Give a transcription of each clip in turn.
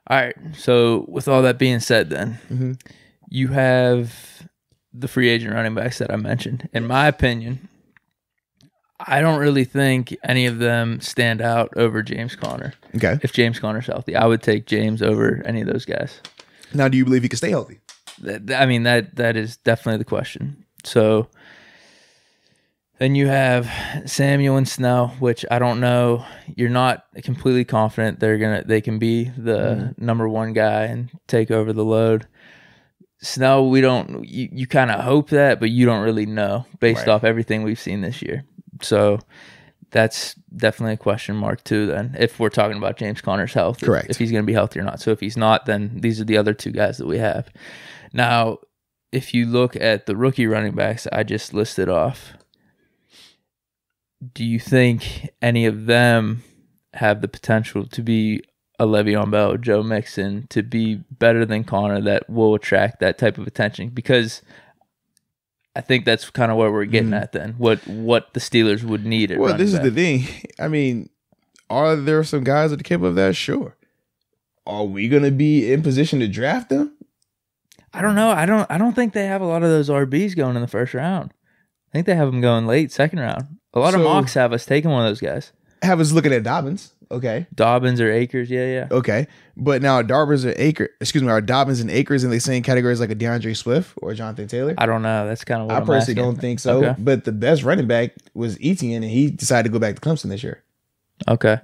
All right. So with all that being said, then you have the free agent running backs that I mentioned. In my opinion, I don't really think any of them stand out over James Conner. Okay. If James Conner's healthy, I would take James over any of those guys. Now, do you believe he can stay healthy? That is definitely the question. So then you have Samuel and Snell, which I don't know. You're not completely confident they can be the number one guy and take over the load. Snell, you kind of hope that, but you don't really know based off everything we've seen this year. So that's definitely a question mark too then, if we're talking about James Conner's health. Correct. If he's going to be healthy or not. So if he's not, then these are the other two guys that we have. Now, if you look at the rookie running backs I just listed off, do you think any of them have the potential to be a Le'Veon Bell, Joe Mixon, to be better than Conner that will attract that type of attention? Because I think that's kind of where we're getting at then. What the Steelers would need at running this back. is the thing. I mean, are there some guys that are capable of that? Sure. Are we going to be in position to draft them? I don't know. I don't think they have a lot of those RBs going in the first round. I think they have them going late, second round. A lot of mocks have us taking one of those guys. Have us looking at Dobbins. Okay. Dobbins or Akers, yeah. Okay. But now Dobbins and Akers in the same category as like a DeAndre Swift or Jonathan Taylor? I don't know. That's kind of what I I'm personally asking. don't think so. Okay. But the best running back was Etienne, and he decided to go back to Clemson this year. Okay.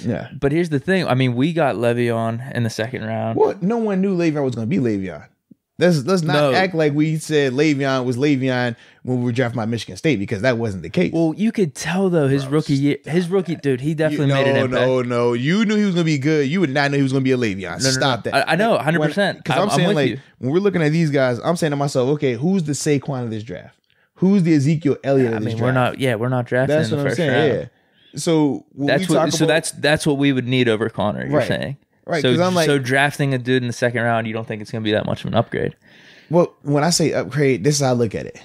Yeah. But here's the thing. I mean, we got Le'Veon in the second round. Well, no one knew Le'Veon was going to be Le'Veon. Let's not act like we said Le'Veon was Le'Veon when we were drafted by Michigan State, because that wasn't the case. Well, you could tell though rookie year, dude, he definitely made an impact. No, you knew he was going to be good. You would not know he was going to be a Le'Veon. Stop that. I know, 100%. Because I'm saying, like, you. when we're looking at these guys, I'm saying to myself, okay, who's the Saquon of this draft? Who's the Ezekiel Elliott of this draft? We're not drafting That's in the what I'm first saying. round. Yeah. So that's what we would need over Conner. You're saying, right? So I'm like, so drafting a dude in the second round, you don't think it's going to be that much of an upgrade? Well, when I say upgrade, this is how I look at it.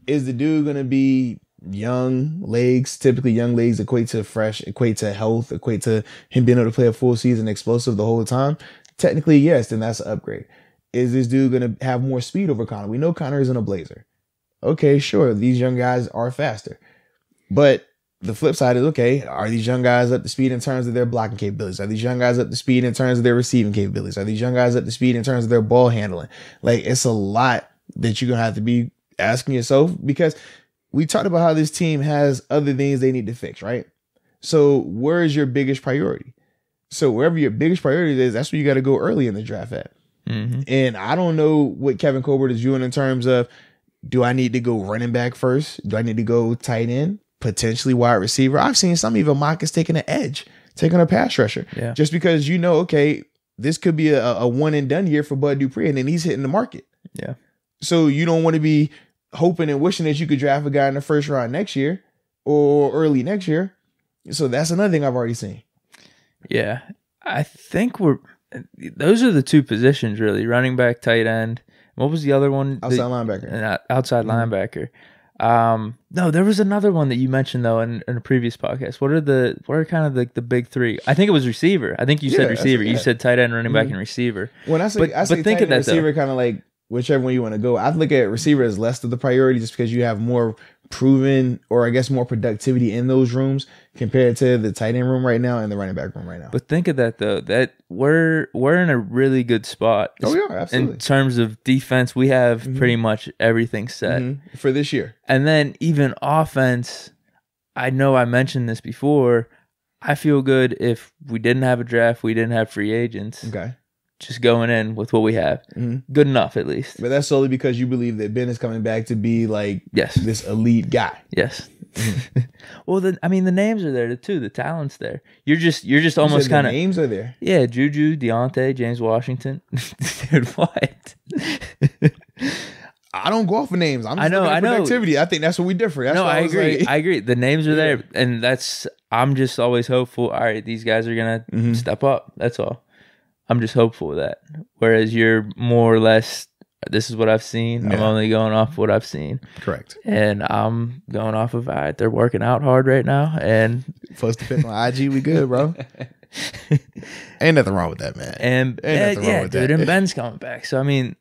Is the dude going to be young legs? Typically, young legs equate to fresh, equate to health, equate to him being able to play a full season, explosive the whole time. Technically, yes, then that's an upgrade. Is this dude going to have more speed over Conner? We know Conner isn't a blazer. Okay, sure, these young guys are faster. But the flip side is, okay, are these young guys up to speed in terms of their blocking capabilities? Are these young guys up to speed in terms of their receiving capabilities? Are these young guys up to speed in terms of their ball handling? Like, it's a lot that you're going to have to be asking yourself, because we talked about how this team has other things they need to fix, right? So where is your biggest priority? So wherever your biggest priority is, that's where you got to go early in the draft at. And I don't know what Kevin Colbert is doing in terms of, do I need to go running back first? Do I need to go tight end? Potentially wide receiver. I've seen some even mock is taking an edge, taking a pass rusher. Yeah. Just because, okay, this could be a one and done year for Bud Dupree, and then he's hitting the market. Yeah. So you don't want to be hoping and wishing that you could draft a guy in the first round next year or early next year. So that's another thing I've already seen. Yeah. I think those are the two positions really, running back, tight end. What was the other one? Outside linebacker. Outside linebacker. No, there was another one that you mentioned though in a previous podcast. What are kind of the big three? I think it was receiver. I think you said receiver. You said tight end, running back, and receiver. When I say think of that receiver, kind of like whichever one you want to go. I look at receiver as less of the priority, just because you have more proven, or I guess more productivity in those rooms compared to the tight end room right now and the running back room right now. But think of that though, that we're in a really good spot. Oh, we are, absolutely. In terms of defense, we have pretty much everything set for this year. And then even offense, I know I mentioned this before. I feel good if we didn't have a draft, we didn't have free agents. Okay. Just going in with what we have. Good enough, at least. But that's solely because you believe that Ben is coming back to be like this elite guy. Yes. Well, the names are there too. The talent's there. You're just almost kind of names are there. Yeah, Juju, Deontay, James Washington. Dude, what? I don't go off of names. I'm just looking at productivity. I think that's what we differ. That's I agree. I agree. The names are there, and I'm just always hopeful. All right, these guys are gonna step up. That's all. I'm just hopeful of that. Whereas you're more or less, this is what I've seen. I'm only going off what I've seen. Correct. And I'm going off of, they're working out hard right now. And post the pic on IG, we good, bro. Ain't nothing wrong with that, man. And dude, and Ben's coming back. So I mean,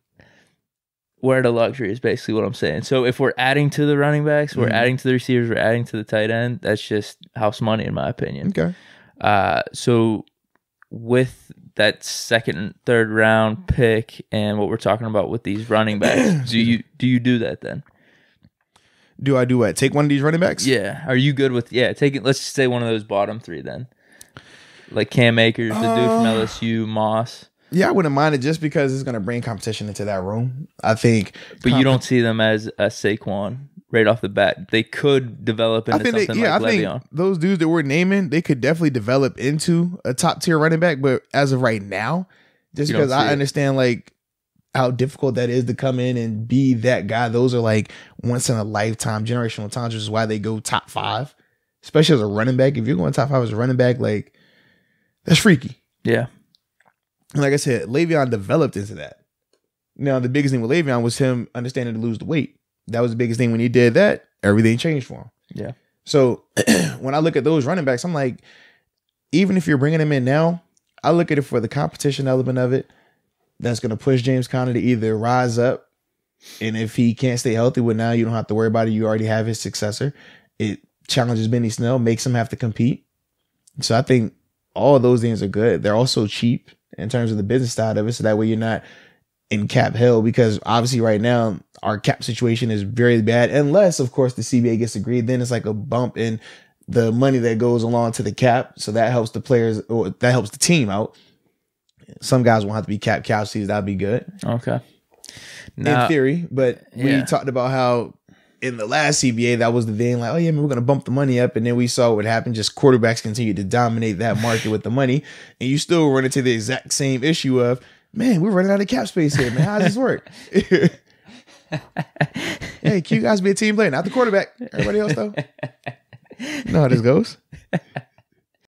where the luxury is basically what I'm saying. So if we're adding to the running backs, we're adding to the receivers, we're adding to the tight end. That's just house money, in my opinion. Okay. So with that second and third round pick and what we're talking about with these running backs, do you do that then? Do I do what? Take one of these running backs? Yeah. Are you good with taking? Let's just say one of those bottom three then, like Cam Akers, the dude from LSU, Moss. Yeah, I wouldn't mind it just because it's going to bring competition into that room. I think. But you don't see them as a Saquon right off the bat. They could develop into something like Le'Veon. Think those dudes that we're naming, they could definitely develop into a top tier running back. But as of right now, just because I understand like how difficult that is to come in and be that guy. Those are like once in a lifetime generational talents, which is why they go top 5, especially as a running back. If you're going top 5 as a running back, like that's freaky. Yeah. And like I said, Le'Veon developed into that. Now, the biggest thing with Le'Veon was him understanding to lose the weight. That was the biggest thing. When he did that, everything changed for him. Yeah. So when I look at those running backs, I'm like, even if you're bringing them in now, I look at it for the competition element of it. That's going to push James Conner to either rise up. And if he can't stay healthy, well, now you don't have to worry about it. You already have his successor. It challenges Benny Snell, makes him have to compete. So I think all of those things are good. They're also cheap in terms of the business side of it. So that way you're not in cap hell, because obviously right now our cap situation is very bad. Unless, of course, the CBA gets agreed, then it's like a bump in the money that goes along to the cap. So that helps the players, or that helps the team out. Some guys won't have to be cap seats. That'd be good. Okay. In theory. But we talked about how in the last CBA, that was the thing, like, oh yeah, man, we're going to bump the money up. And then we saw what happened. Just quarterbacks continue to dominate that market with the money. And you still run into the exact same issue of, man, we're running out of cap space here, man. How does this work? Hey, can you guys be a team player? Not the quarterback. Everybody else, though. You know how this goes.